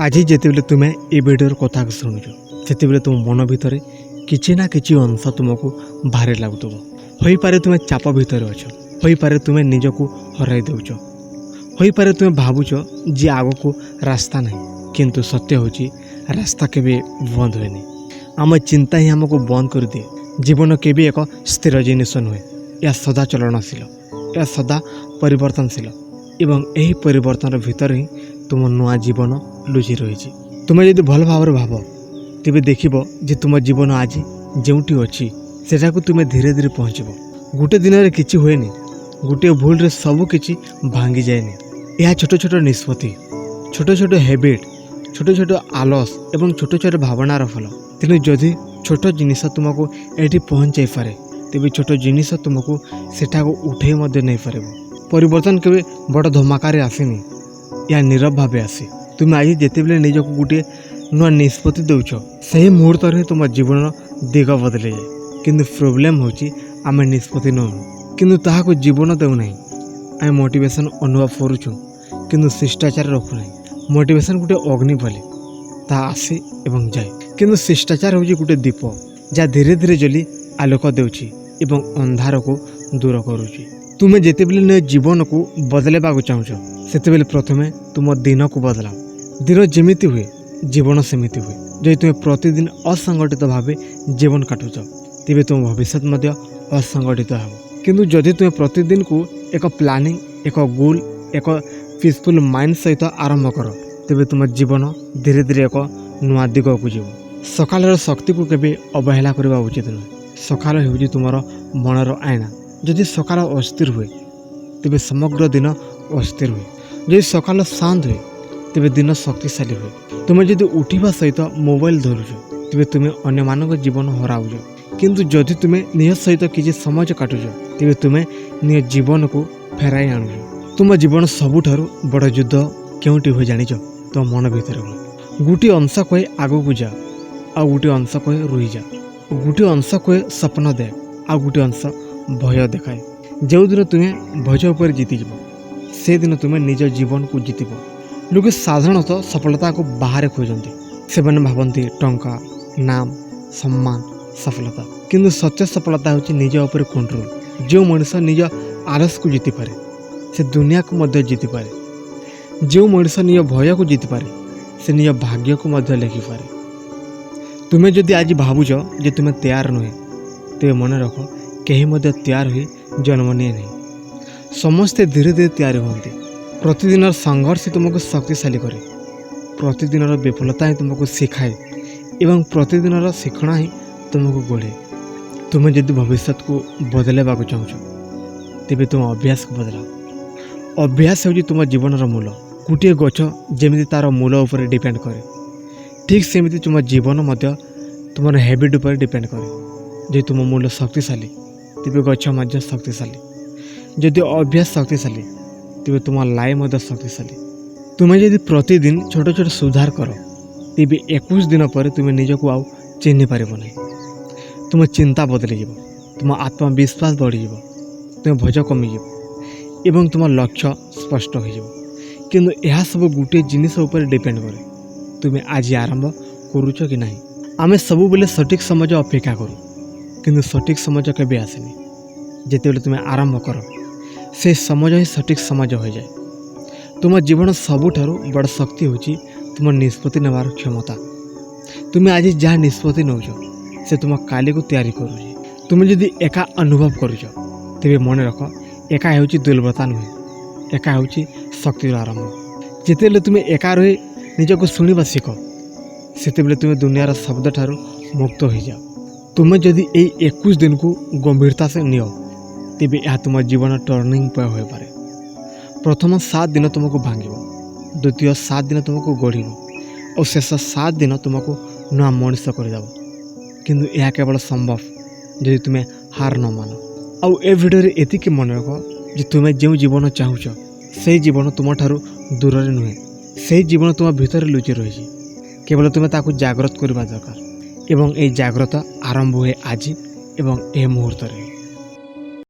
आज जितेबले तुम्हें ये भिडियोर कथा शुणुच से तुम मन भितर किसी ना किसी अंश तुमको भारी लगुव हो पारे तुम्हें चाप भितर अच्छ हो पारे तुम्हें निजक हर दौच हो पारे तुम्हें भावुच जे आग को रास्ता ना किंतु सत्य हूँ रास्ता केबे बंद हुए आम चिंता ही आमको बंद कर दिए। जीवन केबे एक स्थिर जिनिस नुहे या सदा चलनशील या सदा परिवर्तनशील एवं यही परिवर्तन भितर ही तुम नुआ जीवन लुचि रही। तुम्हें यदि भल भाव भाव तेरे देखिब जे तुम जीवन आज जोटी अच्छी सेटा को तुम्हें धीरे धीरे पहुँचब। गोटे दिन में किसी हुए गोटे भूल रे सब किसी भांगी जाए। यह छोट छोट निष्पत्ति छोट छोट हैबिट छोट छोट आलस एवं छोट छोट भावनार फल। तेणु जदि छोट जिनिस तुमको ये पहुँचाई पारे तेज छोट जिनिस तुमको सेठा उठे नहीं पार। परिवर्तन केवे बड़ धमाकार आसेनी या नीरव भाव आसे। तुम आज जितेबले निजक गोटे नुआ निष्पत्ति दौच से मुहूर्त में तुम जीवन दिग बदल जाए। किंतु प्रोब्लेम हूँ आम निष्पत्ति नौ किंतु ताहाको जीवन देना। आम मोटिवेशन अनुभव करुचु किंतु शिष्टाचार रखुना। मोटिवेशन गोटे अग्नि भले ता आसे एवं जाए किंतु शिष्टाचार हूँ गोटे दीप जहाँ धीरे धीरे जली आलोक देउछि एवं अंधार को दूर करुछि। तुम्हें जितेबले निज जीवन को बदलेबाक चाहूच सेतेबेले प्रथमे तुम दिन को बदलाओ। दिन जेमिति हुए जीवन सेमिति हुए। जदि तुम्हें प्रतिदिन असंगठित भाव जीवन काटुच तेबे तुम भविष्य मध्य असंगठित हो। किंतु जदि तुम्हें प्रतिदिन को एक प्लानिंग एक गोल एक पीसफुल माइंड सहित आरंभ कर तेबे तुम जीवन धीरे धीरे एक नुआ दिग को जीव। सकाल शक्ति को केबे अवहेला करबा उचित नुहे। सकाल हेउछि तुमर मनर आईना। जदि सकाल अस्थिर हुए तेबे समग्र दिन अस्थिर हुए। जदि सकाल शांत हुए तेबे दिन शक्तिशाली हुए। तुम्हें जदि उठिबा सहित मोबाइल धरुछ तेबे तुम्हें अन्य मानक जीवन हराउछ। किंतु जदि तुम्हें निज सहित किसी समय काटुछ तेबे तुम्हें निज जीवन को फेराई आणुछ। तुम जीवन सबुठारु बड़ युद्ध केउटी हुए जानिछ तो मन भितर हुए। गोटे अंश कहे आगू जा आ गोटे अंश कहे रुई जा। गोटे अंश कहे सपन दे आ गोटे अंश भय देखाए। जो दिन तुम्हें भय उपर जीतिज से दिन तुम्हें निज जीवन को जीतब। लोग साधारणतः सफलता को बाहर खोजती से भावती टंका नाम सम्मान सफलता किंतु सत्य सफलता हूँ निज उपर कंट्रोल। जो मनुष्य निज आलस को जीति पारे से दुनिया को मध्य जीति पारे। जो मनुष्य निज भय को जीति पारे से निज भाग्य को मध्य लिखि पारे। तुम्हें जदि आज भावुच जे तुम्हें तैयार नुहे तेरे मन रख कहीं मध्य तैयार हुई जन्म निए नहीं। समस्ते धीरे धीरे तैयार होती। प्रतिदिन संघर्ष तुमको शक्तिशाली करे। प्रतिदिन विफलता ही तुमको सिखाए एवं प्रतिदिन शिक्षण ही तुमको गढ़े। तुम्हें जदि भविष्य को बदलेबा चाहूच तेबे तुम अभ्यास को बदलाओ। अभ्यास हूँ तुम जीवन मूल। गोटे गछ जमी तार मूल उपर डिपेंड करे ठीक सेमती तुम जीवन मध्य तुम हैबिट उपर डिपेंड करे। जो तुम मूल शक्तिशाली तेरे गछ मध्य शक्तिशाली। जदि अभ्यास शक्तिशाली तेरे तुम लाइफ मध्य शक्तिशाली। तुम्हें जदि प्रतिदिन छोट छोट सुधार कर तेरे 21 दिन पर तुम्हें निजक आउ चिन्ह पार नहीं। तुम चिंता बदली जीव। तुम आत्मविश्वास बढ़ीज। तुम भज कमिज एवं तुम लक्ष्य स्पष्ट हो। किंतु यह सब गोटे जिनिस उपर डिपेंड करे तुम्हें आज आरंभ करुच कि नहीं। आमे सबु बेले सठिक समय अपेक्षा करूँ किंतु सठिक समय केबे आसेनी। जितेबले तुम्हें आरंभ कर से समय ही सठिक समय हो जाए। तुम जीवन सबुठारु बड़ शक्ति हूँ तुम निष्पत्ति नेबार क्षमता। तुम्हें आज जहाँ निष्पत्ति नौच से तुम काली को तैयारी करुच। तुम्हें जदि एका अनुभव करुच तेबे मन रख एका हूँ दुर्बलता नुहे एका हूँ शक्तिर आरंभ। जितेबले तुम्हें एका रही निजक शुणा शिख सेतेबले तुम्हें दुनियार शब्द ठारू मुक्त हो जाओ। तुम्हें जदि यही 21 दिन को गंभीरता से नियो तेबे यह तुम जीवन टर्निंग पॉइंट हो पारे। प्रथम 7 दिन तुमको भांगिब द्वितीय 7 दिन तुमको गढ़ और शेष 7 दिन तुमको नुआ मनुष्य करदेव। किंतु यह केवल संभव जदि तुम्हें हार न मान। आउ ए भिडियो एतिक मन रख जे तुम्हें जो जीवन चाहूच से जीवन तुम ठारू दूर नुहे से जीवन तुम भितर लुचि रही। केवल तुम्हें ताकू जागृत करवा दरकार एवं ए जागृत आरंभ हुए आज एवं ए मुहूर्त।